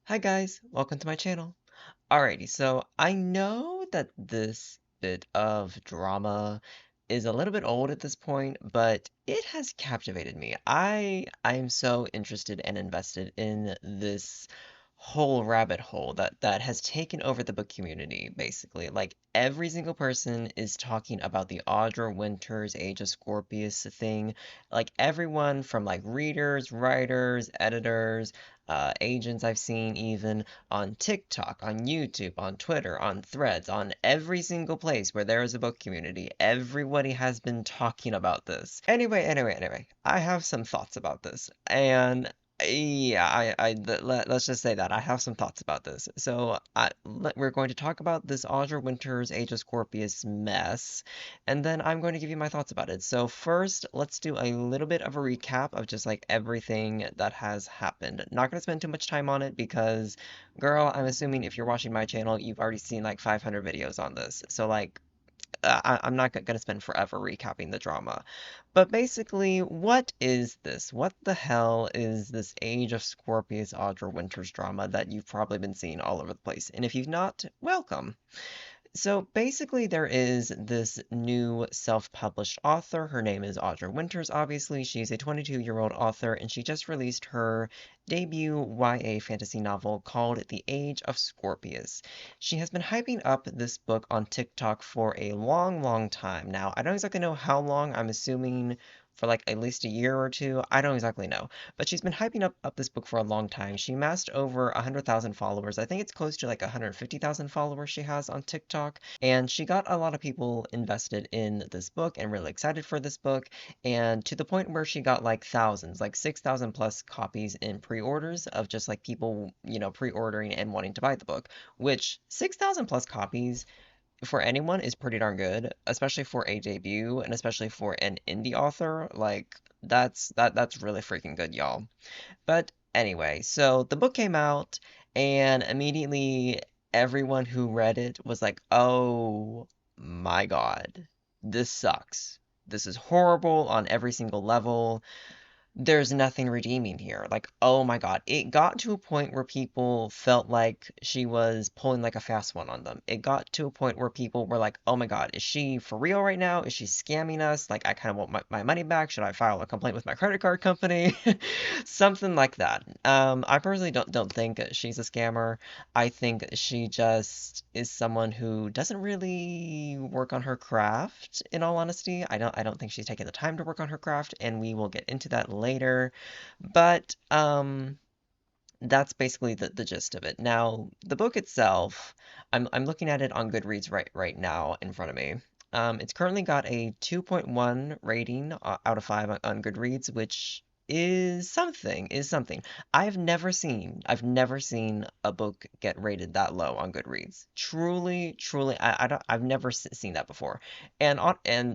Hi guys, welcome to my channel. Alrighty, so I know that this bit of drama is a little bit old at this point, but it has captivated me. I'm so interested and invested in this whole rabbit hole that has taken over the book community, basically. Like every single person is talking about the Audra Winter's Age of Scorpius thing. Like everyone from like readers, writers, editors, agents I've seen even on TikTok, on YouTube, on Twitter, on Threads, on every single place where there is a book community. Everybody has been talking about this. Anyway, I have some thoughts about this. And yeah, let's just say that I have some thoughts about this. So we're going to talk about this Audra Winter's Age of Scorpius mess, and then I'm going to give you my thoughts about it. So first, let's do a little bit of a recap of just like everything that has happened. Not going to spend too much time on it because, girl, I'm assuming if you're watching my channel, you've already seen like 500 videos on this. So like, I'm not going to spend forever recapping the drama. But basically, what is this? What the hell is this Age of Scorpius Audra Winters drama that you've probably been seeing all over the place? And if you've not, welcome. So basically, there is this new self-published author. Her name is Audra Winters, obviously. She's a 22-year-old author, and she just released her debut YA fantasy novel called The Age of Scorpius. She has been hyping up this book on TikTok for a long time now. I don't exactly know how long. I'm assuming for like at least a year or two. I don't exactly know. But she's been hyping up this book for a long time. She amassed over 100,000 followers. I think it's close to like 150,000 followers she has on TikTok. And she got a lot of people invested in this book and really excited for this book. And to the point where she got like thousands, like 6,000 plus copies in pre-orders of just like people, pre-ordering and wanting to buy the book, which 6,000 plus copies for anyone is pretty darn good, especially for a debut and especially for an indie author. Like that's really freaking good, y'all. But anyway, so the book came out and immediately everyone who read it was like, "Oh my God, this sucks. This is horrible on every single level. There's nothing redeeming here." Like, oh my God. It got to a point where people felt like she was pulling like a fast one on them. It got to a point where people were like, oh my God, is she for real right now? Is she scamming us? Like, I kind of want my money back. Should I file a complaint with my credit card company? Something like that. I personally don't think she's a scammer. I think she just is someone who doesn't really work on her craft, in all honesty. I don't think she's taking the time to work on her craft, and we will get into that later. But that's basically the gist of it. Now, the book itself, I'm looking at it on Goodreads right now in front of me. It's currently got a 2.1 rating out of 5 on Goodreads, which is something. I've never seen a book get rated that low on Goodreads. Truly, I've never seen that before. And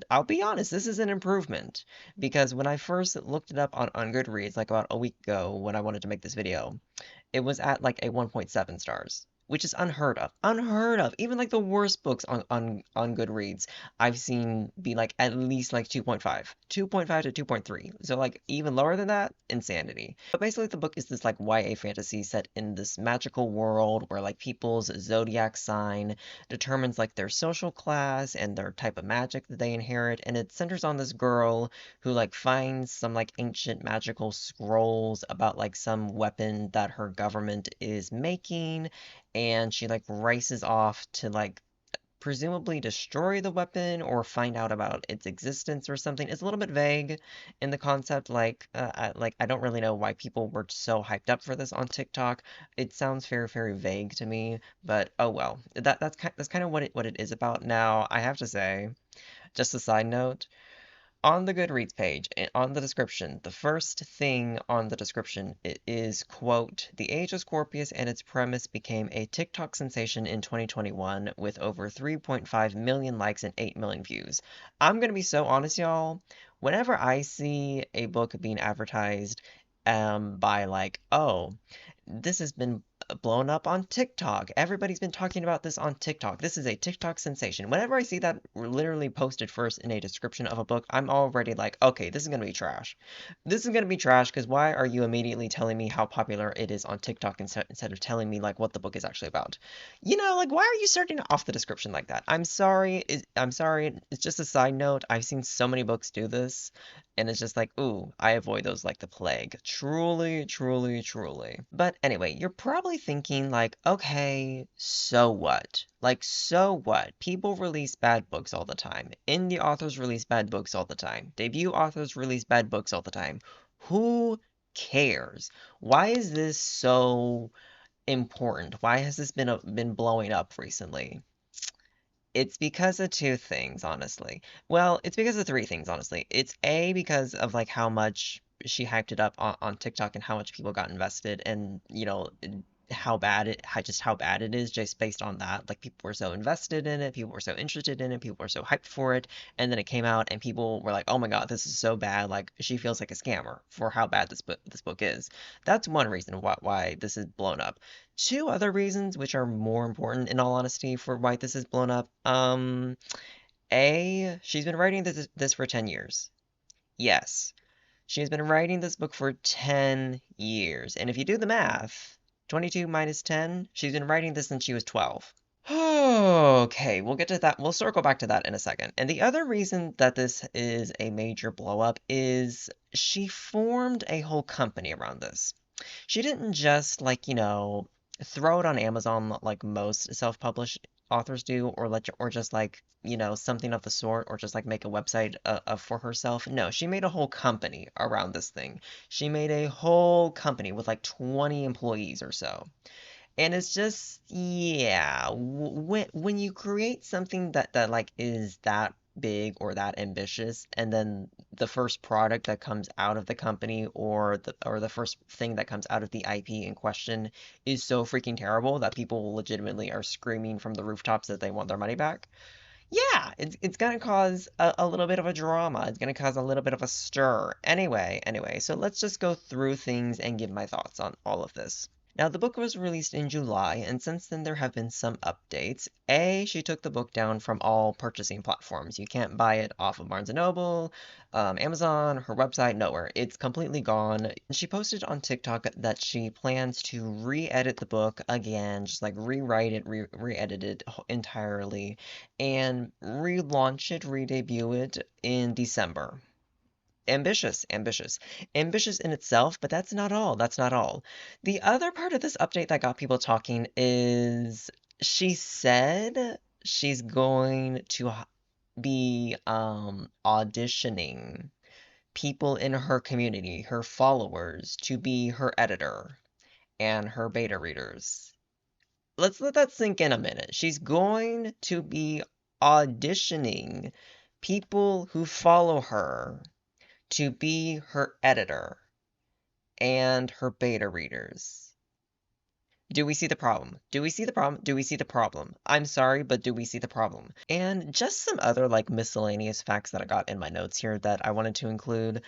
I'll be honest, this is an improvement because when I first looked it up on Goodreads like about a week ago when I wanted to make this video, it was at like a 1.7 stars, which is unheard of. Unheard of. Even like the worst books on Goodreads, I've seen be like at least like 2.5. 2.5 to 2.3. So like even lower than that, insanity. But basically the book is this like YA fantasy set in this magical world where like people's zodiac sign determines like their social class and their type of magic that they inherit, and it centers on this girl who like finds some like ancient magical scrolls about like some weapon that her government is making, and she like races off to like presumably destroy the weapon or find out about its existence or something. It's a little bit vague in the concept. I don't really know why people were so hyped up for this on TikTok. It sounds very vague to me, but oh well. That's kind of what it is about. Now, I have to say, just a side note, on the Goodreads page, on the description, the first thing on the description it is, quote, "The Age of Scorpius and its premise became a TikTok sensation in 2021 with over 3.5 million likes and 8 million views." I'm gonna be so honest, y'all. Whenever I see a book being advertised by like, oh, this has been blown up on TikTok. Everybody's been talking about this on TikTok. This is a TikTok sensation. Whenever I see that literally posted first in a description of a book, I'm already like, okay, this is gonna be trash. This is gonna be trash because why are you immediately telling me how popular it is on TikTok instead of telling me like what the book is actually about? Like why are you starting off the description like that? I'm sorry. I'm sorry. It's just a side note. I've seen so many books do this. And it's just like, ooh, I avoid those like the plague. Truly, truly, truly. But anyway, you're probably thinking like, okay, so what? Like, so what? People release bad books all the time. Indie authors release bad books all the time. Debut authors release bad books all the time. Who cares? Why is this so important? Why has this been blowing up recently? It's because of two things, honestly. Well, it's because of three things, honestly. It's A, because of like how much she hyped it up on TikTok and how much people got invested and, how bad it is just based on that. Like people were so invested in it, people were so interested in it, people were so hyped for it, and then it came out and people were like, "Oh my God, this is so bad." Like she feels like a scammer for how bad this book is. That's one reason why this is blown up. Two other reasons, which are more important in all honesty, for why this is blown up. She's been writing this for 10 years. Yes, she has been writing this book for 10 years. And if you do the math, 22 minus 10, she's been writing this since she was 12. Okay, we'll get to that. We'll circle back to that in a second. And the other reason that this is a major blow up is she formed a whole company around this. She didn't just throw it on Amazon like most self-published authors do, or just like, something of the sort, or just like make a website for herself. No, she made a whole company around this thing. She made a whole company with like 20 employees or so. And it's just, yeah, when you create something that like is that big or that ambitious, and then the first product that comes out of the company or the first thing that comes out of the IP in question is so freaking terrible that people legitimately are screaming from the rooftops that they want their money back. Yeah, it's gonna cause a little bit of a drama. It's gonna cause a little bit of a stir. Anyway, so let's just go through things and give my thoughts on all of this. Now, the book was released in July, and since then there have been some updates. A, she took the book down from all purchasing platforms. You can't buy it off of Barnes& and Noble, Amazon, her website, nowhere. It's completely gone. She posted on TikTok that she plans to re-edit the book again, just like rewrite it, re-edit it entirely, and relaunch it, re-debut it in December. Ambitious, ambitious. Ambitious in itself, but that's not all. That's not all. The other part of this update that got people talking is she said she's going to be auditioning people in her community, her followers, to be her editor and her beta readers. Let's let that sink in a minute. She's going to be auditioning people who follow her to be her editor and her beta readers. Do we see the problem? Do we see the problem? Do we see the problem? I'm sorry, but do we see the problem? And just some other like miscellaneous facts that I got in my notes here that I wanted to include.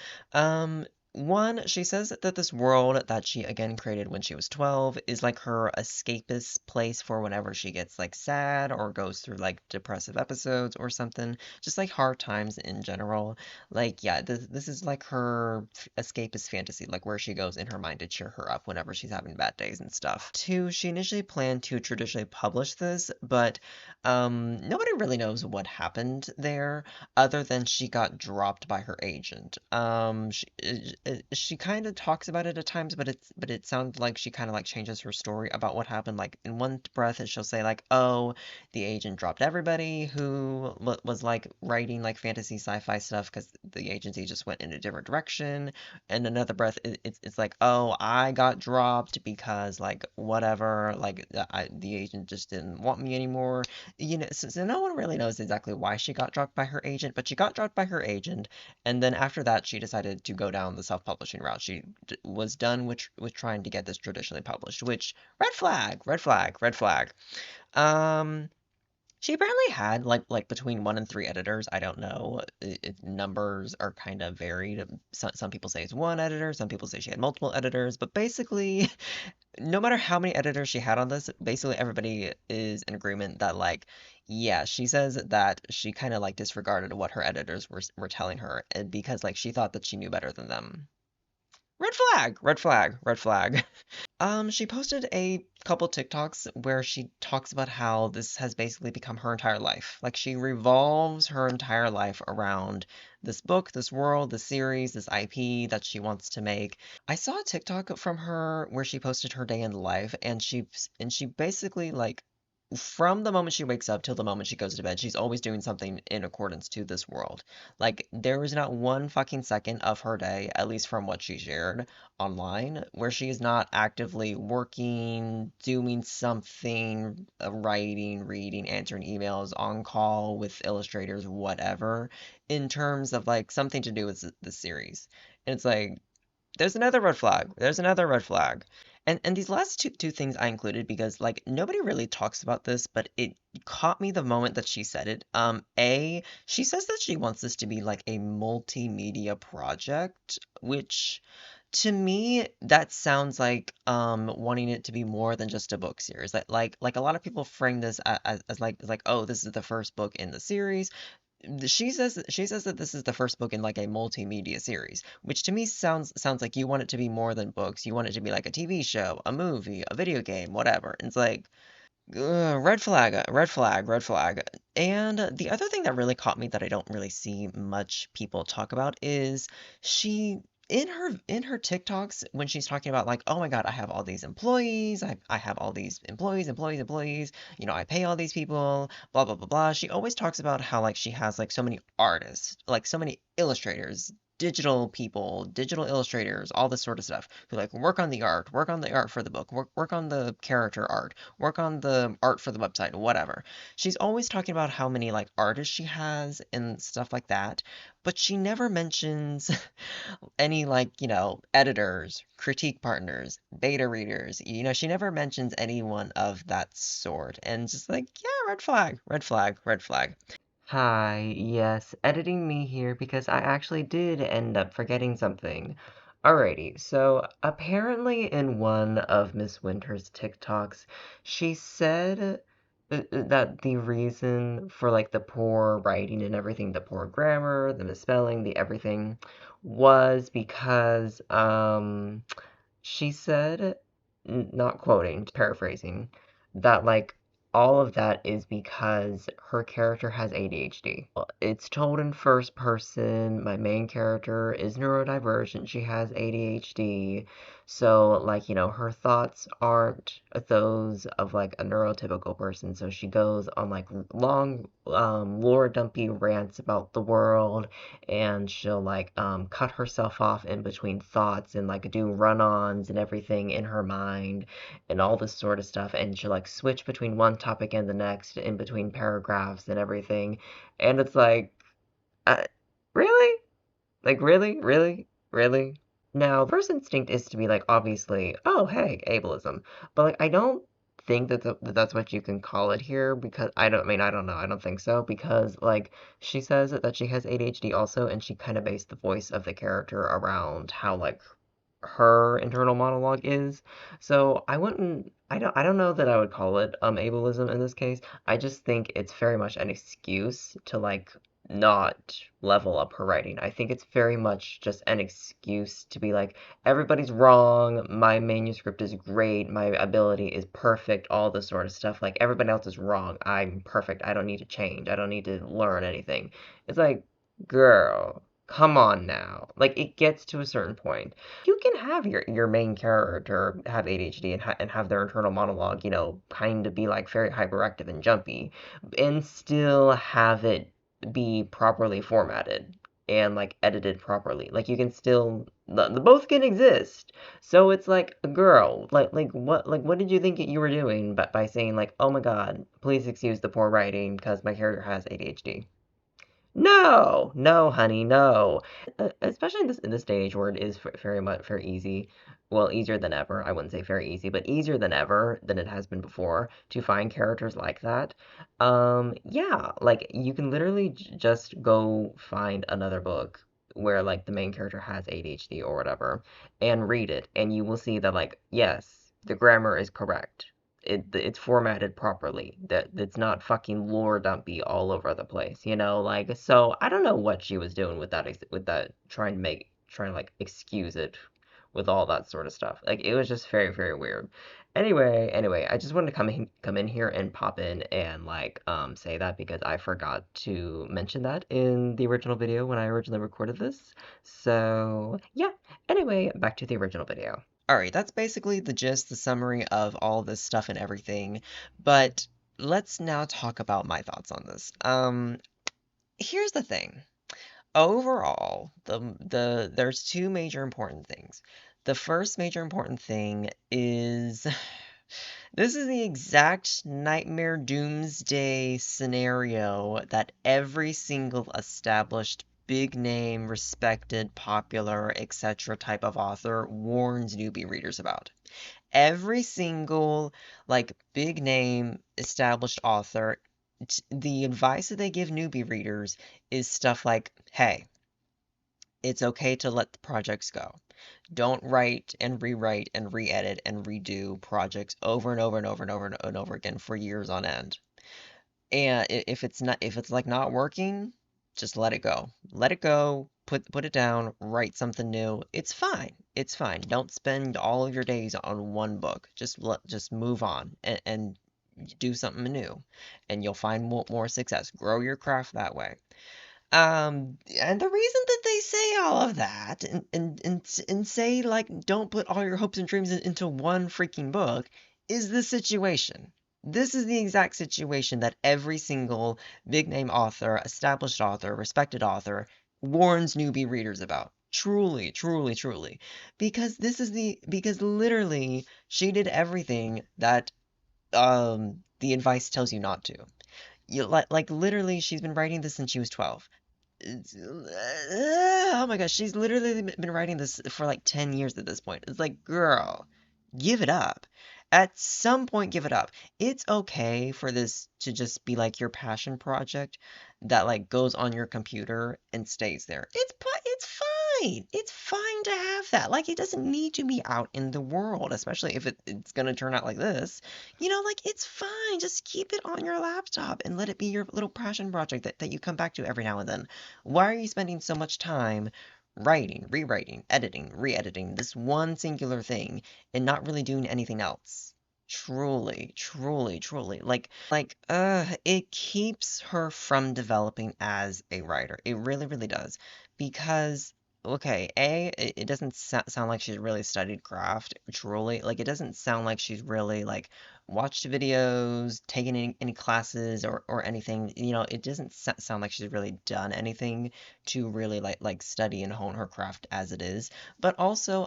One, she says that this world that she again created when she was 12 is like her escapist place for whenever she gets like sad or goes through like depressive episodes or something, just like hard times in general. Like, yeah, this is like her escapist fantasy, like where she goes in her mind to cheer her up whenever she's having bad days and stuff. Two, she initially planned to traditionally publish this, but nobody really knows what happened there other than she got dropped by her agent. She kind of talks about it at times, but it sounds like she kind of like changes her story about what happened. Like in one breath, she'll say like, "Oh, the agent dropped everybody who was like writing like fantasy sci-fi stuff because the agency just went in a different direction." And another breath, it's like, "Oh, I got dropped because like whatever, like the agent just didn't want me anymore." So no one really knows exactly why she got dropped by her agent, but she got dropped by her agent, and then after that, she decided to go down the self-publishing route. She was done with trying to get this traditionally published, which red flag, red flag, red flag. Um, She apparently had like between one and three editors. I don't know. Numbers are kind of varied. Some people say it's one editor, some people say she had multiple editors, but basically, no matter how many editors she had on this, basically everybody is in agreement that like, yeah, she says that she kind of like disregarded what her editors were telling her, and because like she thought that she knew better than them. Red flag, red flag, red flag. She posted a couple TikToks where she talks about how this has basically become her entire life. Like she revolves her entire life around this book, this world, this series, this IP that she wants to make. I saw a TikTok from her where she posted her day in life and she basically like from the moment she wakes up till the moment she goes to bed, she's always doing something in accordance to this world. Like there is not one fucking second of her day, at least from what she shared online, where she is not actively working, doing something, writing, reading, answering emails, on call with illustrators, whatever, in terms of like something to do with the series. And it's like, there's another red flag. There's another red flag. And these last two things I included because like nobody really talks about this, but it caught me the moment that she said it. She says that she wants this to be like a multimedia project, which to me that sounds like wanting it to be more than just a book series. Like a lot of people frame this as like oh, this is the first book in the series. She says that this is the first book in like a multimedia series, which to me sounds like you want it to be more than books. You want it to be like a TV show, a movie, a video game, whatever. And it's like red flag, red flag, red flag. And the other thing that really caught me that I don't really see much people talk about is she in her TikToks when she's talking about like, oh my God, I have all these employees, I have all these employees, I pay all these people, blah blah blah blah. She always talks about how like she has like so many artists, like so many illustrators, digital people, digital illustrators, all this sort of stuff who like work on the art for the book, work on the character art, work on the art for the website, whatever. She's always talking about how many like artists she has and stuff like that, but she never mentions any like, editors, critique partners, beta readers. She never mentions anyone of that sort. And just like, yeah, red flag, red flag, red flag. Hi, yes, editing me here because I actually did end up forgetting something. Alrighty, so apparently in one of Miss Winter's TikToks, she said that the reason for like the poor writing and everything, the poor grammar, the misspelling, the everything, was because she said, not quoting, just paraphrasing, that like all of that is because her character has ADHD. It's told in first person. My main character is neurodivergent. She has ADHD. So, like, her thoughts aren't those of like a neurotypical person. So she goes on like long, lore dumpy rants about the world, and she'll like cut herself off in between thoughts and like do run-ons and everything in her mind and all this sort of stuff, and she'll like switch between one topic and the next in between paragraphs and everything. And it's like, uh, really? Like, really? Really? Really? Now, the first instinct is to be like, obviously, oh, hey, ableism. But like, I don't think that that's what you can call it here because I don't know. I don't think so because like she says that she has ADHD also, and she kind of based the voice of the character around how like her internal monologue is. So I don't know that I would call it ableism in this case. I just think it's very much an excuse to like not level up her writing. I think it's very much just an excuse to be like, everybody's wrong, my manuscript is great, my ability is perfect, all this sort of stuff. Like everybody else is wrong. I'm perfect. I don't need to change. I don't need to learn anything. It's like, girl, come on now. Like it gets to a certain point. You can have your main character have ADHD and have their internal monologue, kind of be like very hyperactive and jumpy, and still have it be properly formatted and like edited properly. Like you can still the both can exist. So it's like, girl, like what did you think you were doing by saying like, oh my God, please excuse the poor writing because my character has ADHD. No, no, honey, no. Especially in this day and age where it is very much very easy. Well, easier than ever. I wouldn't say very easy, but easier than ever than it has been before to find characters like that. Yeah, like you can literally just go find another book where like the main character has ADHD or whatever and read it, and you will see that like yes, the grammar is correct. It's formatted properly. That it's not fucking lore dumpy all over the place, you know? Like so I don't know what she was doing with that trying to like excuse it with all that sort of stuff. Like it was just very very weird. Anyway, I just wanted to come in here and pop in and like say that because I forgot to mention that in the original video when I originally recorded this. So, yeah. Anyway, back to the original video. All right, that's basically the gist, the summary of all this stuff and everything. But let's now talk about my thoughts on this. Here's the thing. Overall, there's two major important things. The first major important thing is this is the exact nightmare doomsday scenario that every single established big name, respected, popular, etc. type of author warns newbie readers about. Every single like big name established author, the advice that they give newbie readers is stuff like, "Hey, it's okay to let the projects go. Don't write and rewrite and re-edit and redo projects over and over and over and over and over again for years on end. And if it's like not working, just let it go. Let it go, put it down, write something new. It's fine. It's fine. Don't spend all of your days on one book. Just move on and do something new, and you'll find more success. Grow your craft that way. And the reason that they say all of that and say like don't put all your hopes and dreams into one freaking book is the situation. This is the exact situation that every single big name author, established author, respected author warns newbie readers about. Truly, truly, truly. Because literally she did everything that the advice tells you not to. Like literally she's been writing this since she was 12. Oh my gosh, she's literally been writing this for like 10 years at this point. It's like, girl, give it up. At some point, give it up. It's okay for this to just be like your passion project that like goes on your computer and stays there. It's fine. It's fine to have that. Like it doesn't need to be out in the world, especially if it's gonna turn out like this. You know, like it's fine. Just keep it on your laptop and let it be your little passion project that you come back to every now and then. Why are you spending so much time writing, rewriting, editing, re-editing this one singular thing and not really doing anything else? Truly, truly, truly. It keeps her from developing as a writer. It really, really does. Because, okay, it doesn't sound like she's really studied craft, truly. Like, it doesn't sound like she's really, like, watched videos, taken any classes or anything. You know, it doesn't sound like she's really done anything to really like study and hone her craft as it is. But also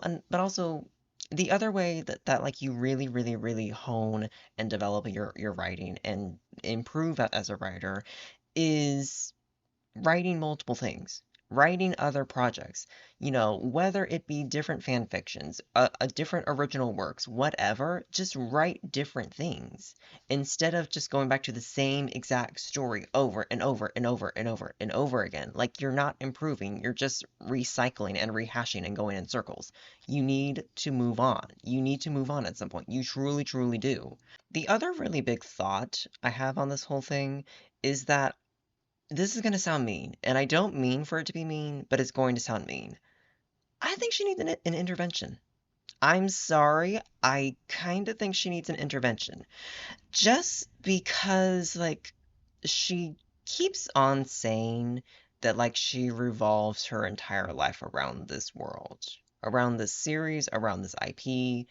the other way that like you really really really hone and develop your writing and improve as a writer is writing multiple things, writing other projects, you know, whether it be different fan fictions, a different original works, whatever, just write different things instead of just going back to the same exact story over and over and over and over and over again. Like you're not improving, you're just recycling and rehashing and going in circles. You need to move on. You need to move on at some point. You truly, truly do. The other really big thought I have on this whole thing is that this is going to sound mean, and I don't mean for it to be mean, but it's going to sound mean. I think she needs an intervention. I'm sorry, I kind of think she needs an intervention. Just because, like, she keeps on saying that, like, she revolves her entire life around this world, around this series, around this IP.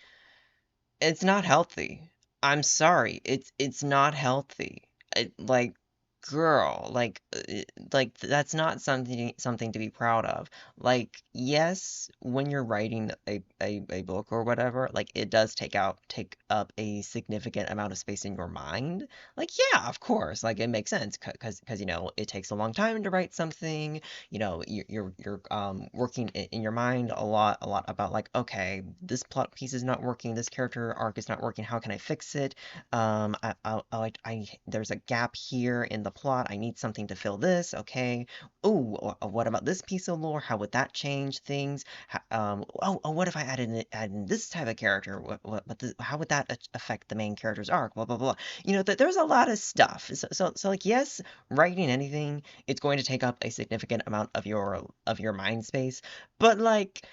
It's not healthy. I'm sorry, it's not healthy. Like, girl, like that's not something to be proud of. Like, yes, when you're writing a book or whatever, like it does take up a significant amount of space in your mind. Like, yeah, of course, like it makes sense because it takes a long time to write something. You're working in your mind a lot about like, okay, this plot piece is not working, this character arc is not working, how can I fix it? There's a gap here in the plot. I need something to fill this. Okay. Oh, what about this piece of lore? How would that change things? What if I added in this type of character? How would that affect the main character's arc? Blah blah blah. There's a lot of stuff. So like, yes, writing anything, it's going to take up a significant amount of your mind space, but like,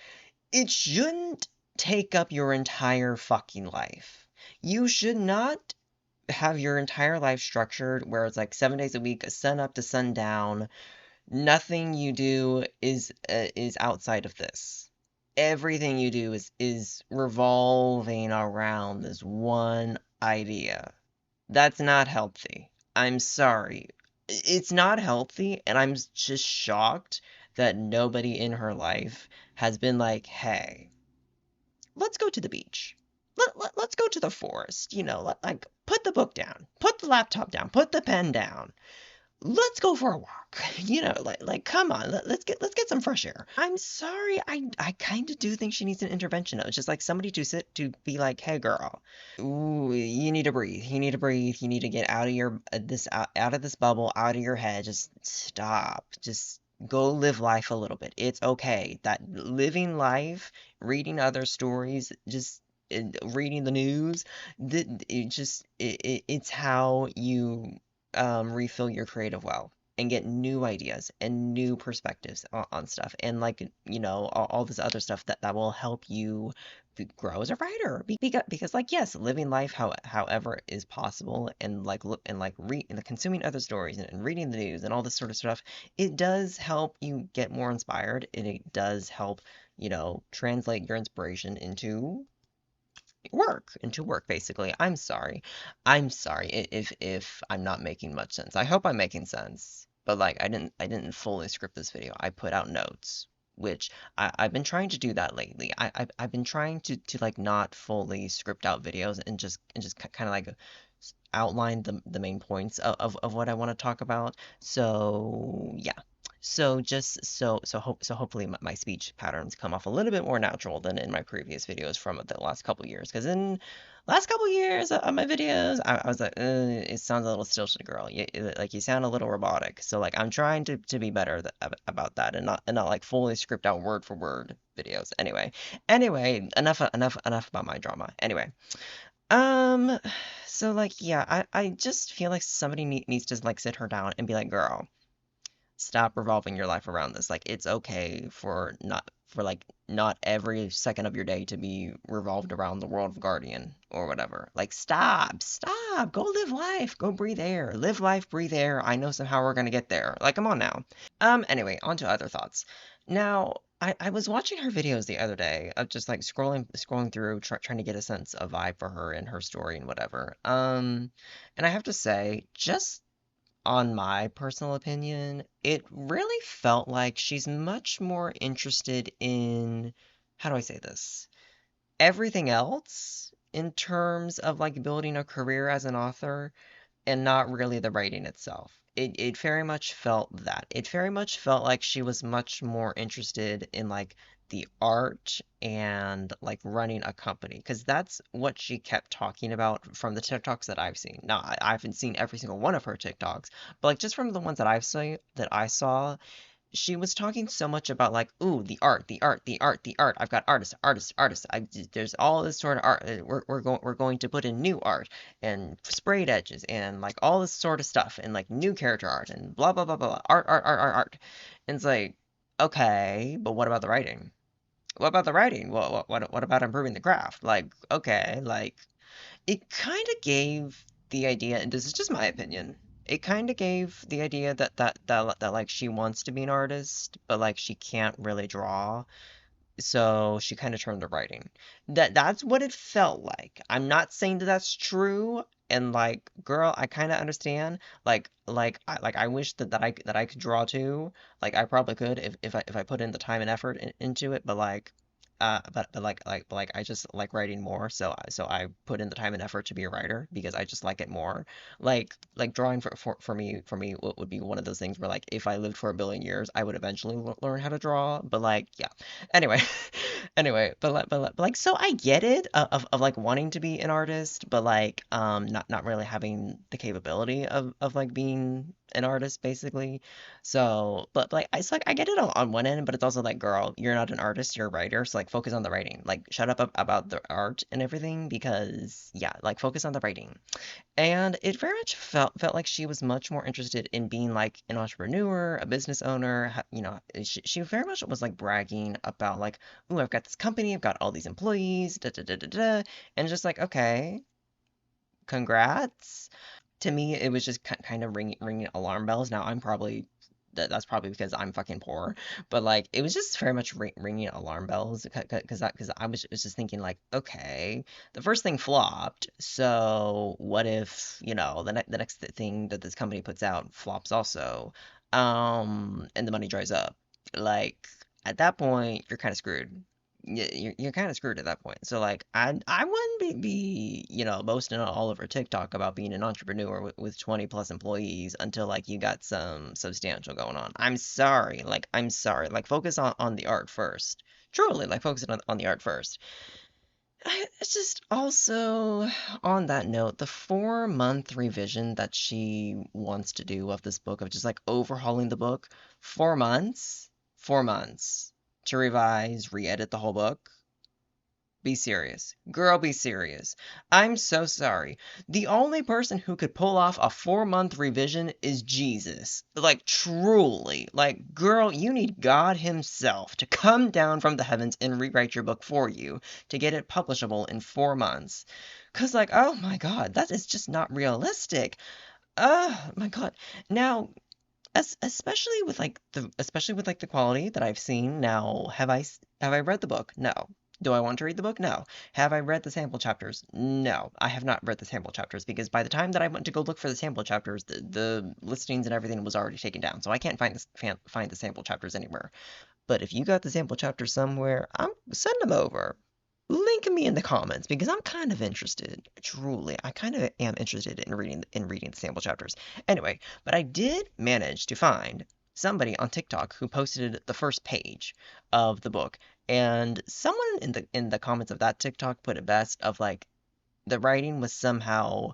it shouldn't take up your entire fucking life. You should not have your entire life structured where it's like 7 days a week, sun up to sundown. Nothing you do is outside of this. Everything you do is revolving around this one idea. That's not healthy. I'm sorry. It's not healthy, and I'm just shocked that nobody in her life has been like, hey, let's go to the beach. Let's go to the forest. Like put the book down, put the laptop down, put the pen down. Let's go for a walk. Like come on, let's get some fresh air. I'm sorry, I kind of do think she needs an intervention. It's just like somebody to be like, hey girl, ooh, you need to breathe. You need to breathe. You need to get out of your this out of this bubble, out of your head. Just stop. Just go live life a little bit. It's okay. That living life, reading other stories, just reading the news, it's how you refill your creative well and get new ideas and new perspectives on stuff, and like all this other stuff that will help you grow as a writer, because like, yes, living life however is possible, and like look and like read and consuming other stories, and reading the news and all this sort of stuff, it does help you get more inspired, and it does help translate your inspiration into work basically. I'm sorry if I'm not making much sense. I hope I'm making sense, but like, I didn't fully script this video. I put out notes, which I've been trying to do that lately. I've been trying to like not fully script out videos, and just kind of like outline the main points of what I want to talk about. So yeah. So just so hopefully my speech patterns come off a little bit more natural than in my previous videos from the last couple years. Because in last couple years of my videos, I was like, it sounds a little stilted, girl. Like you sound a little robotic. So like, I'm trying to be better about that, and not like fully script out word for word videos. Anyway, enough about my drama. Anyway, um, so like, yeah, I just feel like somebody needs to like sit her down and be like, girl, stop revolving your life around this. Like, it's okay for like not every second of your day to be revolved around the world of Guardian or whatever. Like, stop, go live life, go breathe air, live life, breathe air. I know somehow we're gonna get there. Like, come on now. Anyway, on to other thoughts. Now, I was watching her videos the other day of just like scrolling through, trying to get a sense of vibe for her and her story and whatever. And I have to say, just on my personal opinion, it really felt like she's much more interested in, how do I say this? Everything else in terms of like building a career as an author, and not really the writing itself. It very much felt that. It very much felt like she was much more interested in like the art and like running a company, because that's what she kept talking about from the TikToks that I've seen. Now, I haven't seen every single one of her TikToks, but like, just from the ones that I saw, she was talking so much about like, ooh, the art, the art, the art, the art. I've got artists. There's all this sort of art. We're going to put in new art and sprayed edges and like all this sort of stuff, and like new character art and blah blah blah blah blah. Art. And it's like, okay, but what about the writing? What about the writing? What about improving the craft? Like, okay, like, it kind of gave the idea, and this is just my opinion, it kind of gave the idea that like she wants to be an artist, but like she can't really draw, so she kind of turned to writing. That's what it felt like. I'm not saying that that's true. And like, girl, I kind of understand. I wish that I could draw too. Like, I probably could if I put in the time and effort into it. But like, I just like writing more. So I put in the time and effort to be a writer because I just like it more. Like drawing for me would be one of those things where like if I lived for a billion years, I would eventually learn how to draw. But like, yeah. Anyway, anyway, but like, so I get it of like wanting to be an artist, but like not really having the capability of like being an artist basically. So, but like it's like I get it on one end, but it's also like, girl, you're not an artist, you're a writer, so like focus on the writing. Like shut up about the art and everything because yeah, like focus on the writing. And it very much felt like she was much more interested in being like an entrepreneur, a business owner. She very much was like bragging about like, "Ooh, I've got this company, I've got all these employees, da da da da da," and just like, okay, congrats. To me, it was just kind of ringing alarm bells. Now, that's probably because I'm fucking poor, but like it was just very much ringing alarm bells because I was just thinking like, okay, the first thing flopped, so what if the next thing that this company puts out flops also, and the money dries up, like at that point you're kind of screwed. You're kind of screwed at that point. So like I wouldn't be boasting all over TikTok about being an entrepreneur with 20 plus employees until like you got some substantial going on. I'm sorry. Like focus on the art first. Truly, like focus on the art first. It's just also on that note, the 4 month revision that she wants to do of this book of just like overhauling the book, 4 months, 4 months to revise, re-edit the whole book. Be serious. Girl, be serious. I'm so sorry. The only person who could pull off a 4 month revision is Jesus. Like, truly. Like, girl, you need God Himself to come down from the heavens and rewrite your book for you to get it publishable in 4 months. Cause, like, oh my God, that is just not realistic. Oh my God. Now, especially with like the quality that I've seen now, have I read the book? No. Do I want to read the book? No. Have I read the sample chapters? No, I have not read the sample chapters because by the time that I went to go look for the sample chapters, the listings and everything was already taken down, so I can't find the sample chapters anywhere. But if you got the sample chapters somewhere, send them over. Link me in the comments because I'm kind of interested. Truly, I kind of am interested in reading the sample chapters. Anyway, but I did manage to find somebody on TikTok who posted the first page of the book, and someone in the comments of that TikTok put it best of like the writing was somehow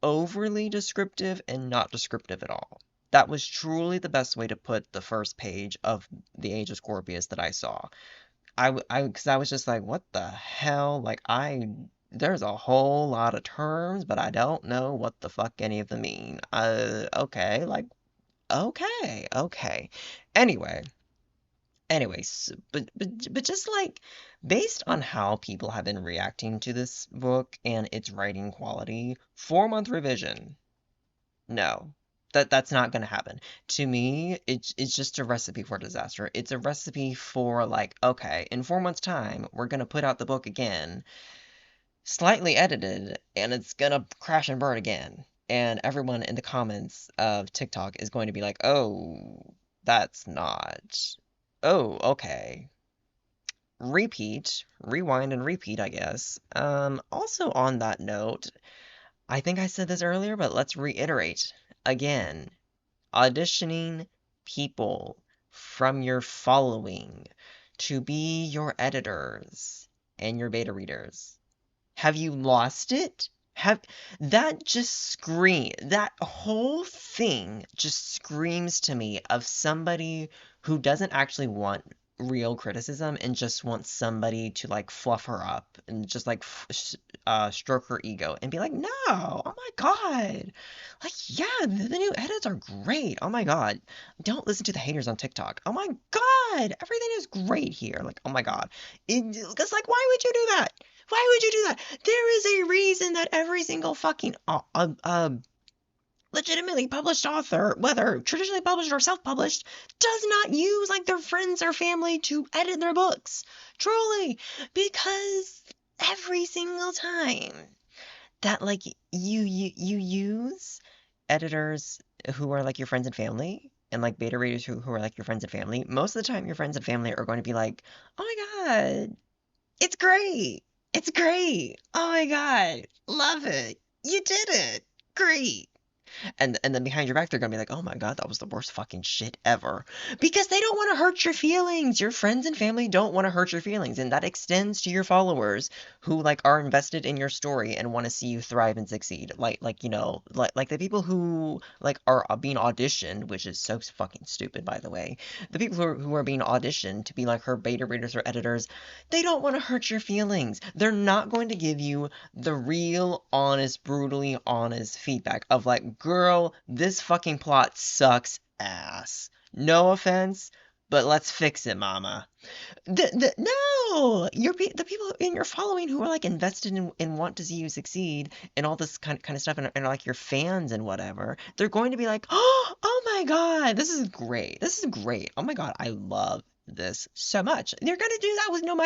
overly descriptive and not descriptive at all. That was truly the best way to put the first page of The Age of Scorpius that I saw. Because I was just like, what the hell? Like, there's a whole lot of terms, but I don't know what the fuck any of them mean. Okay, like, okay, okay. Anyway, anyways, but just like, based on how people have been reacting to this book and its writing quality, 4 month revision. No. That's not gonna happen. To me, it's just a recipe for disaster. It's a recipe for like, okay, in 4 months' time, we're gonna put out the book again, slightly edited, and it's gonna crash and burn again. And everyone in the comments of TikTok is going to be like, oh, that's not. Oh, okay. Repeat, rewind and repeat, I guess. Also on that note, I think I said this earlier, but let's reiterate again. Auditioning people from your following to be your editors and your beta readers. Have you lost it? Have that whole thing just screams to me of somebody who doesn't actually want real criticism and just wants somebody to like fluff her up and just like stroke her ego and be like, no, oh my God, like yeah, the new edits are great. Oh my God, don't listen to the haters on TikTok. Oh my God, everything is great here. Like oh my God, because like why would you do that? Why would you do that? There is a reason that every single fucking legitimately published author, whether traditionally published or self-published, does not use like their friends or family to edit their books. Truly, because every single time that like you use editors who are like your friends and family and like beta readers who are like your friends and family. Most of the time your friends and family are going to be like, "Oh my God, it's great. It's great. Oh my God, love it. You did it. Great." And then behind your back they're gonna be like, "Oh my God, that was the worst fucking shit ever." Because they don't want to hurt your feelings. Your friends and family don't want to hurt your feelings, and that extends to your followers who like are invested in your story and want to see you thrive and succeed. Like the people who like are being auditioned, which is so fucking stupid by the way. The people who are being auditioned to be like her beta readers or editors, they don't want to hurt your feelings. They're not going to give you the real, honest, brutally honest feedback of like, girl, this fucking plot sucks ass. No offense, but let's fix it, mama. No, the people in your following who are like invested in want to see you succeed and all this kind of stuff and are like your fans and whatever. They're going to be like, oh my God, this is great. This is great. Oh my God, I love this so much. They're gonna do that with no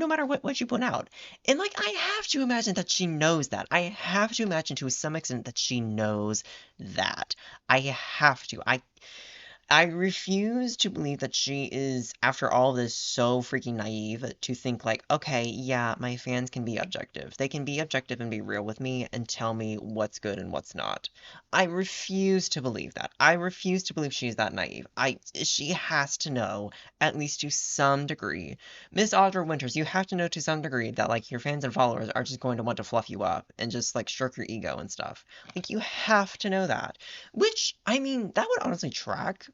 matter what you put out. And like I have to imagine that she knows that. I have to imagine to some extent that she knows that. I have to. I refuse to believe that she is, after all this, so freaking naive to think like, okay, yeah, my fans can be objective. They can be objective and be real with me and tell me what's good and what's not. I refuse to believe that. I refuse to believe she's that naive. She has to know, at least to some degree. Miss Audra Winters, you have to know to some degree that like your fans and followers are just going to want to fluff you up and just like stroke your ego and stuff. Like you have to know that. Which, I mean, that would honestly track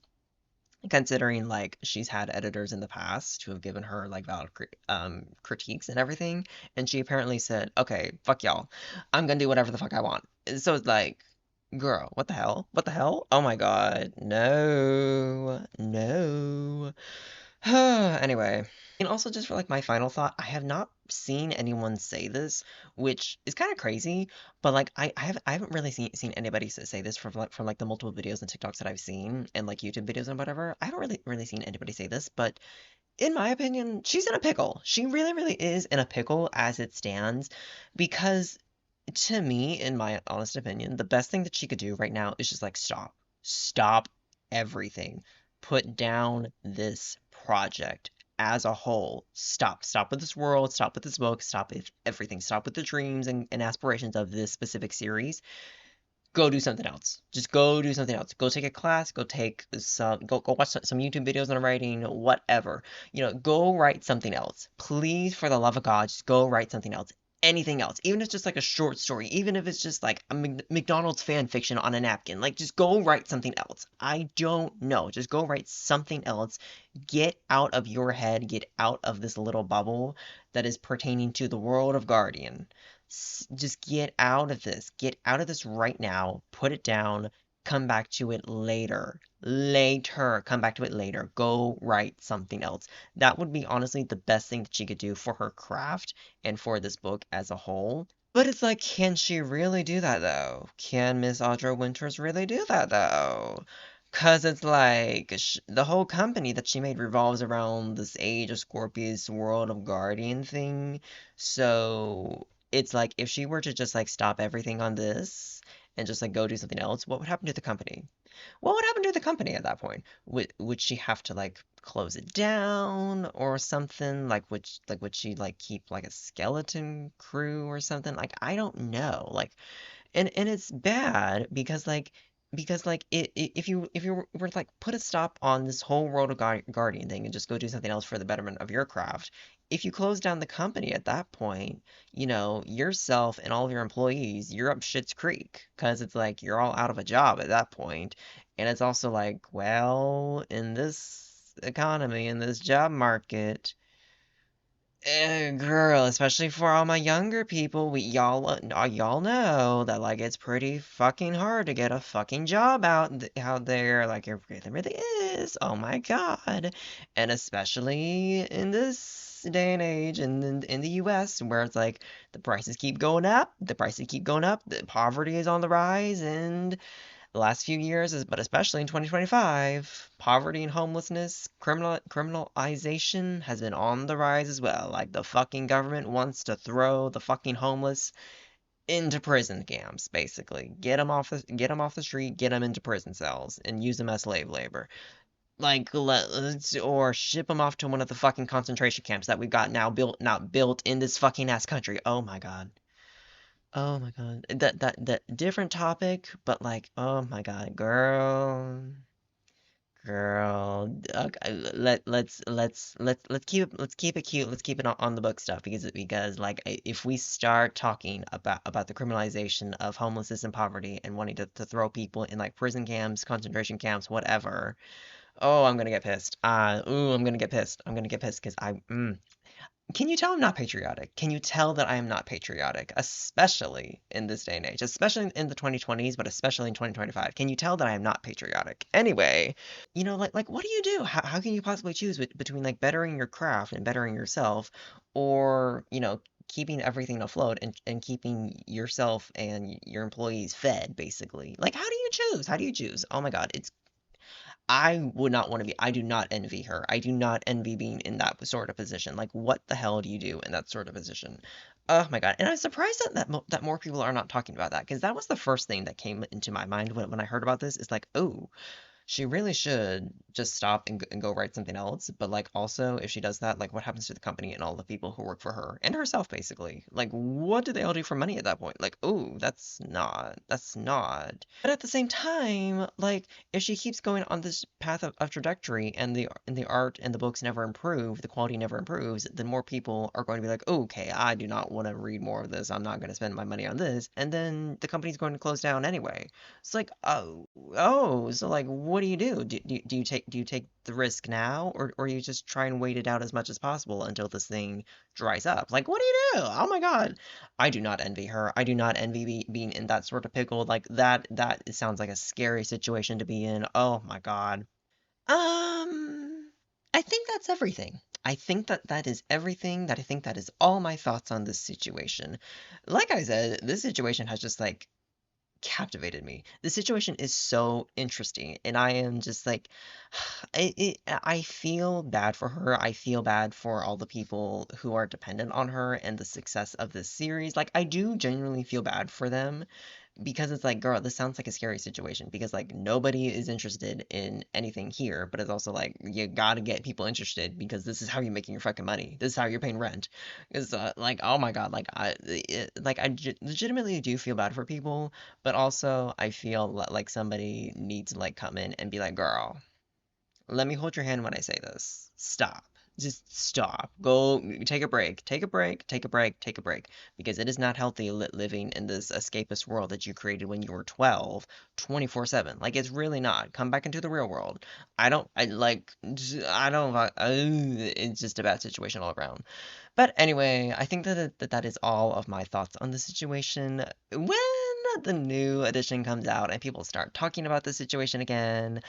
considering like she's had editors in the past who have given her like valid critiques and everything, and she apparently said, "Okay, fuck y'all, I'm gonna do whatever the fuck I want." So it's like, girl, what the hell? What the hell? Oh my God, no, no. Anyway, and also just for like my final thought, I have not seen anyone say this, which is kind of crazy, but like I haven't really seen anybody say this from like the multiple videos and TikToks that I've seen and like YouTube videos and whatever. I haven't really seen anybody say this, but in my opinion, she's in a pickle. She really is in a pickle as it stands, because to me, in my honest opinion, the best thing that she could do right now is just like stop. Stop everything. Put down this project as a whole. Stop. Stop with this world. Stop with this book. Stop with everything. Stop with the dreams and aspirations of this specific series. Go do something else. Just go do something else. Go take a class. Go watch some YouTube videos on writing. Whatever. Go write something else. Please, for the love of God, just go write something else. Anything else, even if it's just like a short story, even if it's just like a McDonald's fan fiction on a napkin, like just go write something else. I don't know. Just go write something else. Get out of your head, get out of this little bubble that is pertaining to the world of Guardian. Just get out of this. Get out of this right now. Put it down. Come back to it later. Later. Come back to it later. Go write something else. That would be honestly the best thing that she could do for her craft and for this book as a whole. But it's like, can she really do that though? Can Miss Audra Winters really do that though? Cause it's like the whole company that she made revolves around this Age of Scorpius World of Guardian thing. So it's like if she were to just like stop everything on this and just like go do something else, what would happen to the company? What would happen to the company at that point? Would she have to like close it down or something? Would she like keep like a skeleton crew or something? Like I don't know. Like and it's bad because if you were to like put a stop on this whole world of guardian thing and just go do something else for the betterment of your craft, if you close down the company at that point, yourself and all of your employees, you're up shit's creek because it's like you're all out of a job at that point. And it's also like, well, in this economy, in this job market, girl, especially for all my younger people, y'all know that like it's pretty fucking hard to get a fucking job out there. Like it really is. Oh my God. And especially in this day and age in the US where it's like the prices keep going up, the poverty is on the rise, and the last few years, but especially in 2025, poverty and homelessness, criminalization has been on the rise as well. Like the fucking government wants to throw the fucking homeless into prison camps, basically. Get them off the street, get them into prison cells, and use them as slave labor. Like, or ship them off to one of the fucking concentration camps that we've got now built, not built in this fucking ass country. Oh my God. Oh my God. That different topic, but like, oh my God, girl. Okay, let's keep it cute. Let's keep it on the book stuff because like if we start talking about the criminalization of homelessness and poverty and wanting to throw people in like prison camps, concentration camps, whatever. Oh, I'm gonna get pissed. I'm gonna get pissed. I'm gonna get pissed because can you tell I'm not patriotic? Can you tell that I am not patriotic, especially in this day and age, especially in the 2020s, but especially in 2025? Can you tell that I am not patriotic? Anyway, like what do you do? How can you possibly choose between like bettering your craft and bettering yourself, or keeping everything afloat and keeping yourself and your employees fed, basically? Like, how do you choose? How do you choose? Oh my God, I would not want to be. I do not envy her. I do not envy being in that sort of position. Like, what the hell do you do in that sort of position? Oh my God. And I'm surprised that more people are not talking about that because that was the first thing that came into my mind when I heard about this. Is like, oh, she really should just stop and go write something else. But like also, if she does that, like what happens to the company and all the people who work for her and herself basically? Like what do they all do for money at that point? Like, oh, that's not. But at the same time, like if she keeps going on this path of trajectory and the art and the books never improve, the quality never improves, then more people are going to be like, okay, I do not want to read more of this. I'm not going to spend my money on this. And then the company's going to close down anyway. It's like, oh, so like, what do you do? Do you take the risk now, or you just try and wait it out as much as possible until this thing dries up? Like, what do you do? Oh my God, I do not envy her. I do not envy being in that sort of pickle. Like that. That sounds like a scary situation to be in. Oh my God. I think that's everything. I think that is everything. That I think that is all my thoughts on this situation. Like I said, this situation has just like captivated me. The situation is so interesting, and I am just like, I feel bad for her. I feel bad for all the people who are dependent on her and the success of this series. Like, I do genuinely feel bad for them because it's like, girl, this sounds like a scary situation because like nobody is interested in anything here, but it's also like you gotta get people interested because this is how you're making your fucking money. This is how you're paying rent. It's like, oh my God, legitimately do feel bad for people, but also I feel like somebody needs to like come in and be like, girl, let me hold your hand when I say this. Stop. Just stop. Go take a break. Take a break. Take a break. Take a break. Because it is not healthy living in this escapist world that you created when you were 12, 24/7. Like it's really not. Come back into the real world. I don't it's just a bad situation all around. But anyway, I think that is all of my thoughts on the situation. When the new edition comes out and people start talking about the situation again,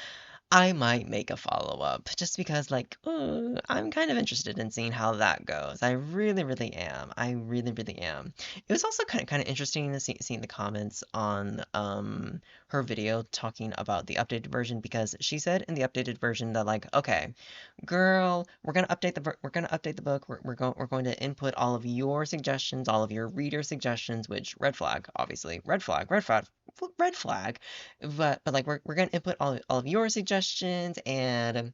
I might make a follow-up just because, like, I'm kind of interested in seeing how that goes. I really, really am. I really, really am. It was also kind of interesting to seeing the comments on her video talking about the updated version because she said in the updated version that like, okay, girl, we're gonna update the book. We're going to input all of your suggestions, all of your reader suggestions, which red flag, obviously, red flag. But like we're gonna input all of your suggestions and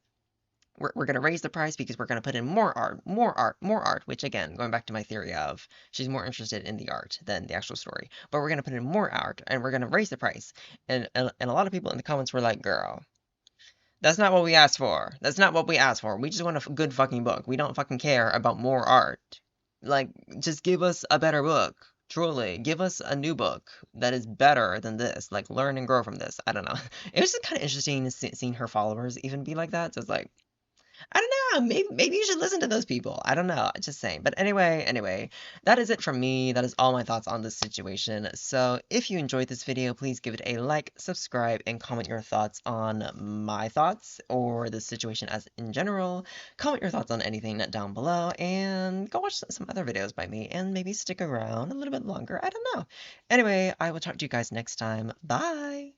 we're gonna raise the price because we're gonna put in more art, more art, more art, which again, going back to my theory of she's more interested in the art than the actual story. But we're gonna put in more art and we're gonna raise the price. And a lot of people in the comments were like, girl, that's not what we asked for. That's not what we asked for. We just want a good fucking book. We don't fucking care about more art. Like, just give us a better book. Truly, give us a new book that is better than this. Like, learn and grow from this. I don't know. It was just kind of interesting to seeing her followers even be like that. So it's like, I don't know. Maybe you should listen to those people. I don't know. Just saying. But anyway, that is it from me. That is all my thoughts on this situation. So if you enjoyed this video, please give it a like, subscribe, and comment your thoughts on my thoughts or the situation as in general. Comment your thoughts on anything down below and go watch some other videos by me and maybe stick around a little bit longer. I don't know. Anyway, I will talk to you guys next time. Bye.